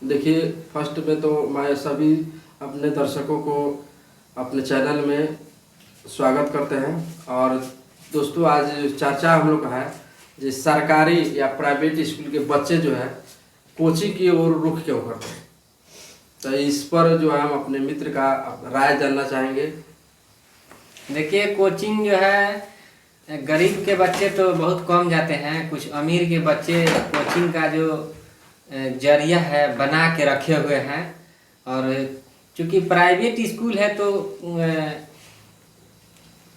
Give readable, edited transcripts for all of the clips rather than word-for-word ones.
देखिए, फर्स्ट में तो मैं सभी अपने दर्शकों को अपने चैनल में स्वागत करते हैं। और दोस्तों, आज चर्चा हम लोग का है जिस सरकारी या प्राइवेट स्कूल के बच्चे जो है कोचिंग की ओर रुख क्यों करते हैं, तो इस पर जो है हम अपने मित्र का राय जानना चाहेंगे। देखिए, कोचिंग जो है गरीब के बच्चे तो बहुत कम जाते हैं। कुछ अमीर के बच्चे कोचिंग का जो जरिया है बना के रखे हुए हैं। और चूंकि प्राइवेट स्कूल है तो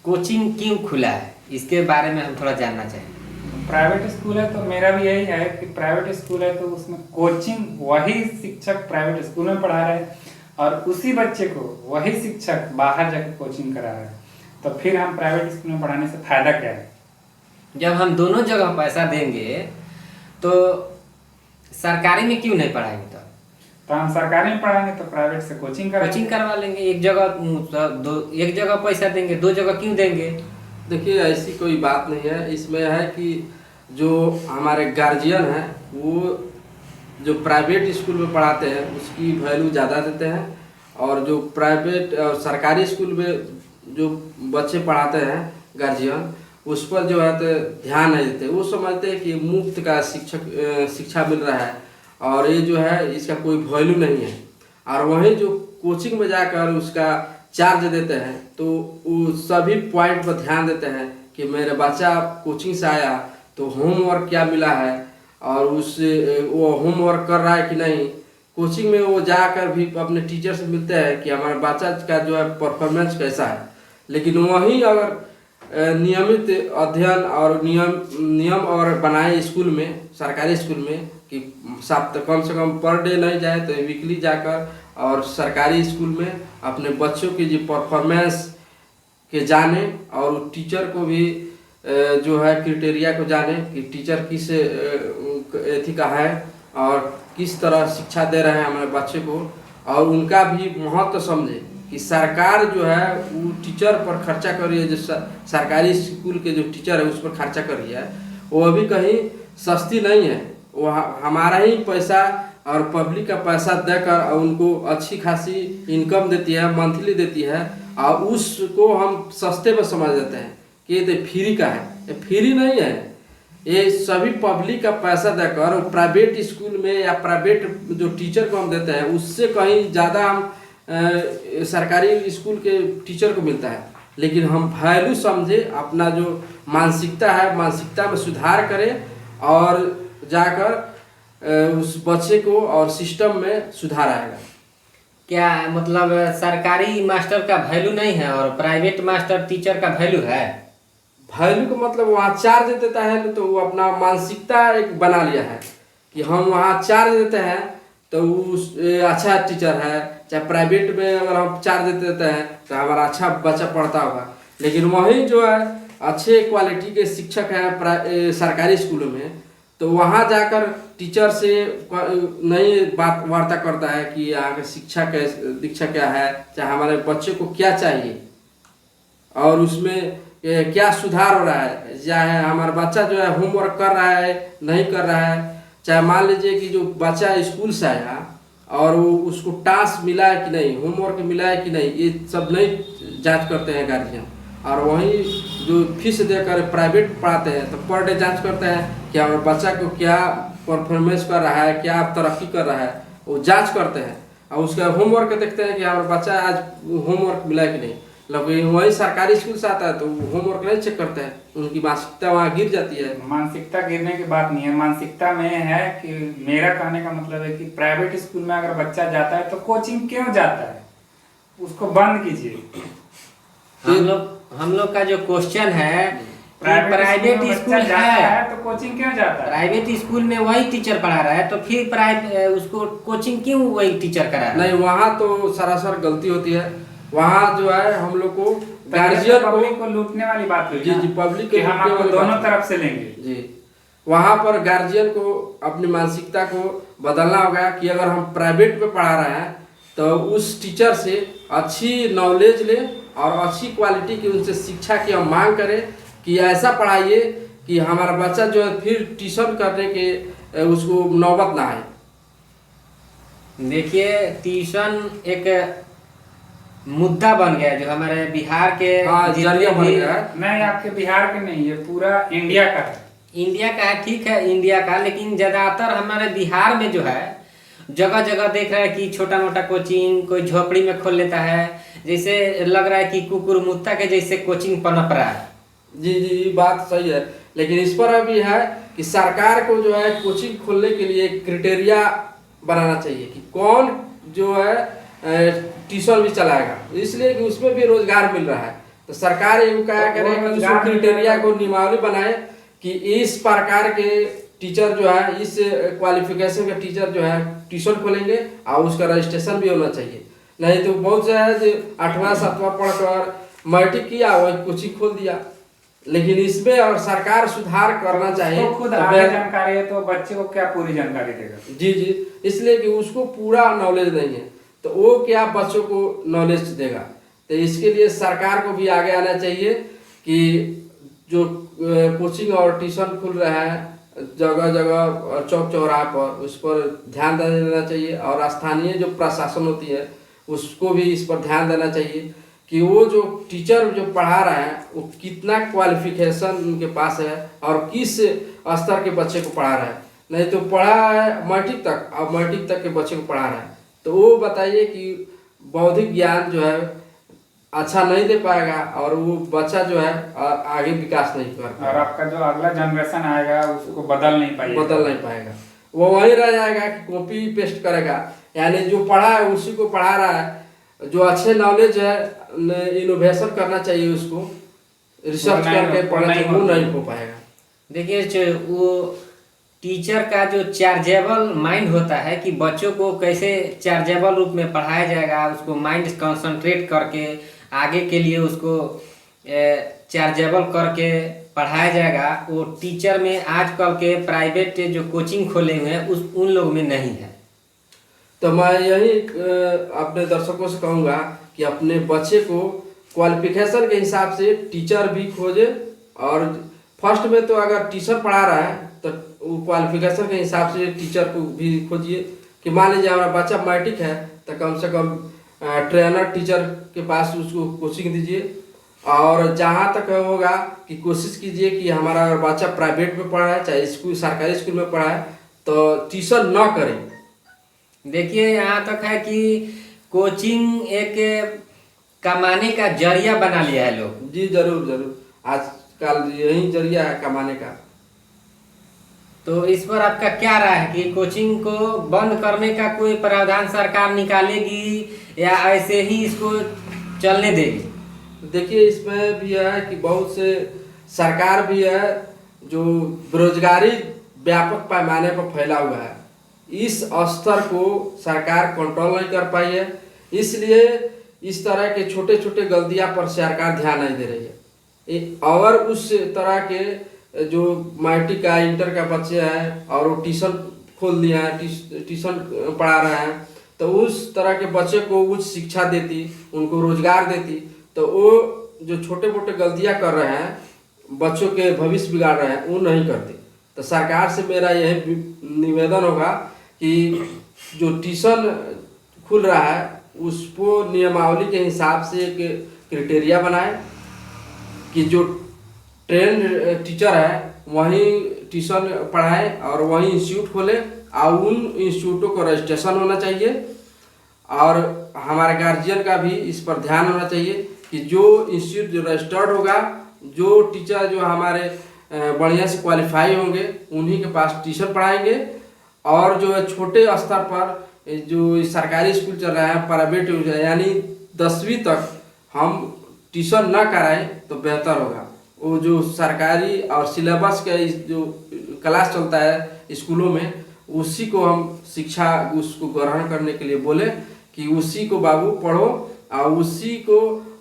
कोचिंग क्यों खुला है, इसके बारे में हम थोड़ा जानना चाहेंगे। प्राइवेट स्कूल है तो मेरा भी यही है कि प्राइवेट स्कूल है तो उसमें कोचिंग वही शिक्षक प्राइवेट स्कूल में पढ़ा रहे हैं और उसी बच्चे को वही शिक्षक बाहर जाकर कोचिंग करा रहे हैं, तो फिर हम प्राइवेट स्कूल में पढ़ाने से फायदा क्या है। जब हम दोनों जगह पैसा देंगे तो सरकारी में क्यों नहीं पढ़ाएंगे? तो हम सरकारी में पढ़ाएंगे तो प्राइवेट से कोचिंग करवा लेंगे। एक जगह पैसा देंगे, दो जगह क्यों देंगे? देखिए, ऐसी कोई बात नहीं है। इसमें है कि जो हमारे गार्जियन हैं वो जो प्राइवेट स्कूल में पढ़ाते हैं उसकी वैल्यू ज़्यादा देते हैं, और जो प्राइवेट और सरकारी स्कूल में जो बच्चे पढ़ाते हैं गार्जियन उस पर जो है तो ध्यान नहीं देते। वो समझते हैं कि मुफ्त का शिक्षा मिल रहा है और ये जो है इसका कोई वैल्यू नहीं है। और वहीं जो कोचिंग में जाकर उसका चार्ज देते हैं तो वो सभी पॉइंट पर ध्यान देते हैं कि मेरा बच्चा कोचिंग से आया तो होमवर्क क्या मिला है और उससे वो होमवर्क कर रहा है कि नहीं। कोचिंग में वो जाकर भी अपने टीचर से मिलते हैं कि हमारे बच्चा का जो है परफॉर्मेंस कैसा है। लेकिन वहीं अगर नियमित अध्ययन और नियम और बनाए स्कूल में, सरकारी स्कूल में कि कम से कम पर डे नहीं जाए तो वीकली जाकर और सरकारी स्कूल में अपने बच्चों की जो परफॉर्मेंस के जाने और टीचर को भी जो है क्राइटेरिया को जाने कि टीचर किस एथी का है और किस तरह शिक्षा दे रहे हैं हमारे बच्चे को, और उनका भी महत्व समझे कि सरकार जो है वो टीचर पर खर्चा कर रही है। जो सरकारी स्कूल के जो टीचर है उस पर खर्चा कर रही है वो अभी कहीं सस्ती नहीं है। वो हमारा ही पैसा और पब्लिक का पैसा देकर उनको अच्छी खासी इनकम देती है, मंथली देती है, और उसको हम सस्ते में समझ देते हैं कि ये तो फ्री का है। ये फ्री नहीं है, ये सभी पब्लिक का पैसा देकर प्राइवेट स्कूल में या प्राइवेट जो टीचर को हम देते हैं उससे कहीं ज़्यादा हम सरकारी स्कूल के टीचर को मिलता है। लेकिन हम वैल्यू समझे, अपना जो मानसिकता है मानसिकता में सुधार करें और जाकर उस बच्चे को और सिस्टम में सुधार आएगा। क्या मतलब सरकारी मास्टर का वैल्यू नहीं है और प्राइवेट मास्टर टीचर का वैल्यू है? वैल्यू का मतलब वहाँ चार्ज देता है तो वो अपना मानसिकता एक बना लिया है कि हम वहाँ चार्ज देते हैं तो उस अच्छा टीचर है। चाहे प्राइवेट में अगर हम चार्ज देते हैं तो हमारा अच्छा बच्चा पढ़ता होगा, लेकिन वहीं जो है अच्छे क्वालिटी के शिक्षक हैं सरकारी स्कूलों में तो वहाँ जाकर टीचर से नई बात वार्ता करता है कि यहाँ का दीक्षा क्या है, चाहे हमारे बच्चे को क्या चाहिए और उसमें क्या सुधार हो रहा है। चाहे हमारा बच्चा जो है होमवर्क कर रहा है नहीं कर रहा है, चाहे मान लीजिए कि जो बच्चा स्कूल से आया और वो उसको टास्क मिला है कि नहीं, होमवर्क मिला है कि नहीं, ये सब नहीं जांच करते हैं गार्जियन। और वहीं जो फीस देकर प्राइवेट पढ़ाते हैं तो पर डे जांच करते हैं कि हमारे बच्चा को क्या परफॉर्मेंस कर रहा है, क्या तरक्की कर रहा है, वो जांच करते हैं। और उसका होमवर्क देखते हैं कि हमारा बच्चा आज होमवर्क मिला है कि नहीं। लेकिन वही सरकारी स्कूल से आता है तो होमवर्क नहीं चेक करते हैं, उनकी मानसिकता वहाँ गिर जाती है। मानसिकता गिरने की बात नहीं है, मानसिकता में है कि मेरा कहने का मतलब है कि प्राइवेट स्कूल में अगर बच्चा जाता है तो कोचिंग क्यों जाता है, उसको बंद कीजिए। हम लोग का जो क्वेश्चन है, प्राइवेट स्कूल है तो कोचिंग क्यों जाता है? प्राइवेट स्कूल में वही टीचर पढ़ा रहा है तो फिर उसको कोचिंग क्यों वही टीचर करा रहा है? नहीं, वहाँ तो सरासर गलती होती है। वहाँ जो है हम लोग को गार्जियन पब्लिक को लूटने वाली बात हुई। जी जी, पब्लिक को हम आपको दोनों तरफ से लेंगे जी। वहाँ पर गार्जियन को अपनी मानसिकता को बदलना होगा कि अगर हम प्राइवेट में पढ़ा रहे हैं तो उस टीचर से अच्छी नॉलेज ले और अच्छी क्वालिटी की उनसे शिक्षा की हम मांग करें कि ऐसा पढ़ाइए कि हमारा बच्चा जो है फिर ट्यूशन करने के उसको नौबत ना आए। देखिए ट्यूशन एक मुद्दा बन गया जो हमारे बिहार के हाँ, जितने जरिया बन भी- गया है। नहीं, आपके बिहार के नहीं, ये पूरा इंडिया का है। इंडिया का है, ठीक है इंडिया का, लेकिन ज्यादातर हमारे बिहार में जो है जगह जगह देख रहे हैं कि छोटा मोटा कोचिंग कोई झोपड़ी में खोल लेता है, जैसे लग रहा है कि कुकुर मुत्ता के जैसे कोचिंग पनप रहा है। जी जी, ये बात सही है, लेकिन इस पर अभी है कि सरकार को जो है कोचिंग खोलने के लिए क्राइटेरिया बनाना चाहिए कि कौन जो है ट्यूशन भी चलाएगा, इसलिए कि उसमें भी रोजगार मिल रहा है। तो सरकार ये क्या तो करे वो कि उसको रोजगार मिल क्राइटेरिया रहा को है। नियमावली बनाए कि इस प्रकार के टीचर जो है, इस क्वालिफिकेशन के टीचर जो है ट्यूशन खोलेंगे और उसका रजिस्ट्रेशन भी होना चाहिए। नहीं तो बहुत से है जो 8वां 7वां पढ़कर मैट्रिक किया वही कोचिंग खोल दिया, लेकिन इसमें और सरकार सुधार करना चाहिए। उसको खुद तो आगे जानकारी है तो बच्चे को क्या पूरी जानकारी देगा? जी जी, इसलिए कि उसको पूरा नॉलेज नहीं है तो वो क्या बच्चों को नॉलेज देगा। तो इसके लिए सरकार को भी आगे आना चाहिए कि जो कोचिंग और ट्यूशन खुल रहा है जगह जगह चौक चौराहा पर, उस पर ध्यान देना चाहिए और स्थानीय जो प्रशासन होती है उसको भी इस पर ध्यान देना चाहिए कि वो जो टीचर जो पढ़ा रहा है वो कितना क्वालिफिकेशन उनके पास है और किस स्तर के बच्चे को पढ़ा रहा है। नहीं तो पढ़ा है मैट्रिक तक और मैट्रिक तक के बच्चे को पढ़ा रहा है, तो वो बताइए कि बौद्धिक ज्ञान जो है अच्छा नहीं दे पाएगा और वो बच्चा जो है आगे विकास नहीं कर और पाएगा, आपका जो अगला जनरेशन आएगा उसको बदल नहीं पाएगा। बदल नहीं पाएगा, वो वहीं रह जाएगा कि कॉपी पेस्ट करेगा। यानी जो पढ़ा है उसी को पढ़ा रहा है, जो अच्छे नॉलेज है इनोवेशन करना चाहिए, उसको रिसर्च करके पढ़ना चाहिए, वो नहीं हो पाएगा। देखिए वो टीचर का जो चार्जेबल माइंड होता है कि बच्चों को कैसे चार्जेबल रूप में पढ़ाया जाएगा, उसको माइंड कंसंट्रेट करके आगे के लिए उसको चार्जेबल करके पढ़ाया जाएगा, वो टीचर में आजकल के प्राइवेट जो कोचिंग खोले हुए हैं उन लोग में नहीं है। तो मैं यही अपने दर्शकों से कहूँगा कि अपने बच्चे को क्वालिफिकेशन के हिसाब से टीचर भी खोजे, और फर्स्ट में तो अगर टीचर पढ़ा रहा है तो वो क्वालिफिकेशन के हिसाब से टीचर को भी खोजिए कि मान लीजिए हमारा बच्चा मैट्रिक है तो कम से कम ट्रेनर टीचर के पास उसको कोचिंग दीजिए, और जहाँ तक होगा कि कोशिश कीजिए कि हमारा अगर बच्चा प्राइवेट में पढ़ा है चाहे स्कूल सरकारी स्कूल में पढ़ा है तो ट्यूशन न करें। देखिए यहाँ तक है कि कोचिंग एक कमाने का जरिया बना लिया है लोग। जी जरूर जरूर, आजकल यही जरिया है कमाने का। तो इस पर आपका क्या राय है कि कोचिंग को बंद करने का कोई प्रावधान सरकार निकालेगी या ऐसे ही इसको चलने देगी? देखिए इसमें भी है कि बहुत से सरकार भी है जो बेरोजगारी व्यापक पैमाने पर फैला हुआ है, इस स्तर को सरकार कंट्रोल नहीं कर पाई है, इसलिए इस तरह के छोटे छोटे गलतियां पर सरकार ध्यान नहीं दे रही है। और उस तरह के जो मैट्रिक का इंटर का बच्चे हैं और वो ट्यूशन खोल दिया है, ट्यूशन पढ़ा रहे हैं, तो उस तरह के बच्चे को उच्च शिक्षा देती, उनको रोजगार देती, तो वो जो छोटे मोटे गलतियां कर रहे हैं बच्चों के भविष्य बिगाड़ रहे हैं वो नहीं करते। तो सरकार से मेरा यही निवेदन होगा कि जो ट्यूशन खुल रहा है उसको नियमावली के हिसाब से एक क्राइटेरिया बनाए कि जो ट्रेंड टीचर है वहीं ट्यूशन पढ़ाए और वहीं इंस्टीट्यूट खोले और उन इंस्टीट्यूटों को रजिस्ट्रेशन होना चाहिए, और हमारे गार्जियन का भी इस पर ध्यान होना चाहिए कि जो इंस्टीट्यूट जो रजिस्टर्ड होगा, जो टीचर जो हमारे बढ़िया से क्वालिफाई होंगे उन्हीं के पास ट्यूशन पढ़ाएंगे, और जो छोटे स्तर पर जो सरकारी स्कूल चल रहा है प्राइवेट यानी 10वीं तक हम ट्यूशन ना कराएं तो बेहतर होगा। वो जो सरकारी और सिलेबस का जो क्लास चलता है स्कूलों में उसी को हम शिक्षा उसको ग्रहण करने के लिए बोले कि उसी को बाबू पढ़ो और उसी को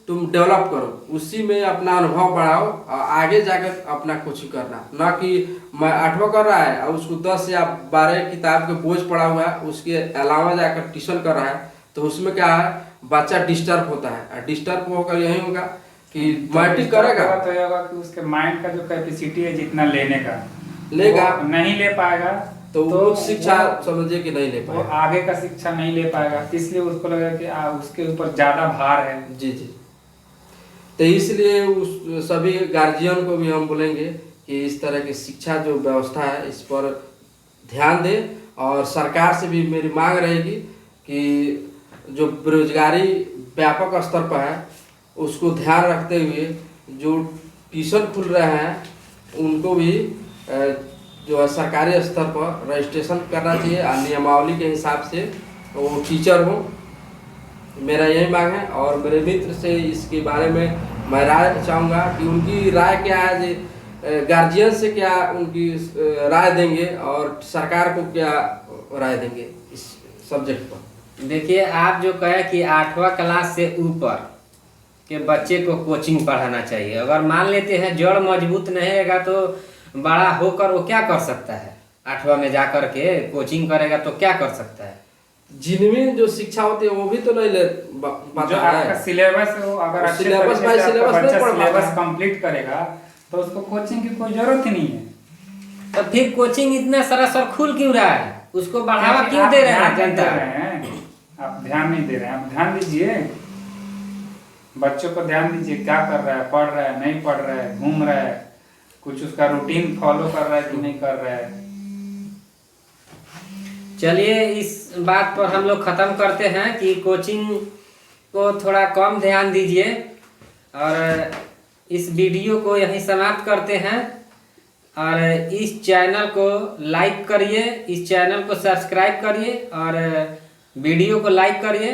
तुम डेवलप करो, उसी में अपना अनुभव बढ़ाओ और आगे जाकर अपना कोचिंग करना, ना कि मैं 8वां कर रहा है और उसको 10 या 12 किताब के बोझ पड़ा हुआ है उसके अलावा जाकर ट्यूशन कर रहा है, तो उसमें क्या है बच्चा डिस्टर्ब होता है, और डिस्टर्ब होकर यही होगा कि मैट्रिक करेगा तो ये होगा कि उसके माइंड का जो कैपेसिटी है जितना लेने का लेगा नहीं ले पाएगा, तो तो उच्च शिक्षा वो- समझिए कि नहीं ले वो पाएगा। आगे का शिक्षा नहीं ले पाएगा, इसलिए उसको लगा कि उसके ऊपर ज्यादा भार है। जी जी। तो इसलिए उस सभी गार्जियन को भी हम बोलेंगे कि इस तरह की शिक्षा जो व्यवस्था है इस पर ध्यान दें, और सरकार से भी मेरी मांग रहेगी कि जो बेरोजगारी व्यापक स्तर पर है उसको ध्यान रखते हुए जो ट्यूशन खुल रहे हैं उनको भी जो है सरकारी स्तर पर रजिस्ट्रेशन करना चाहिए और नियमावली के हिसाब से वो टीचर हो। मेरा यही मांग है, और मेरे मित्र से इसके बारे में मैं राय चाहूँगा कि उनकी राय क्या है, गार्जियन से क्या उनकी राय देंगे और सरकार को क्या राय देंगे इस सब्जेक्ट पर। देखिए, आप जो कहे कि 8वां क्लास से ऊपर के बच्चे को कोचिंग पढ़ाना चाहिए, अगर मान लेते हैं जड़ मजबूत नहीं रहेगा तो बड़ा होकर वो क्या कर सकता है? 8वां में जाकर के कोचिंग करेगा तो क्या कर सकता है? जिनमें जो शिक्षा होती है वो भी तो नहीं ले जो पाता आपका है। सिलेबस है वो अगर अच्छे सिलेबस तरीके से आपका सिलेबस नहीं बच्चा पढ़ पाता सिलेबस है। कंप्लीट करेगा तो उसको कोचिंग की कोई जरूरत ही नहीं है। तो फिर कोचिंग इतना सरासर खुल क्यों रहा है? उसको बढ़ावा क्योंकि क्यों आप दे रहे ध्यान हैं नहीं दे जनता? रहे हैं, आप ध्यान नहीं दे रहे हैं, आप ध्यान दीजिए, बच्चों को ध्यान दीजिए क्या कर रहा है, पढ़ रहा है नहीं पढ़ रहा है, घूम रहा है, कुछ उसका रूटीन फॉलो कर रहा है कि नहीं कर रहा है। चलिए, इस बात पर हम लोग खत्म करते हैं कि कोचिंग को थोड़ा कम ध्यान दीजिए, और इस वीडियो को यहीं समाप्त करते हैं। और इस चैनल को लाइक करिए, इस चैनल को सब्सक्राइब करिए और वीडियो को लाइक करिए।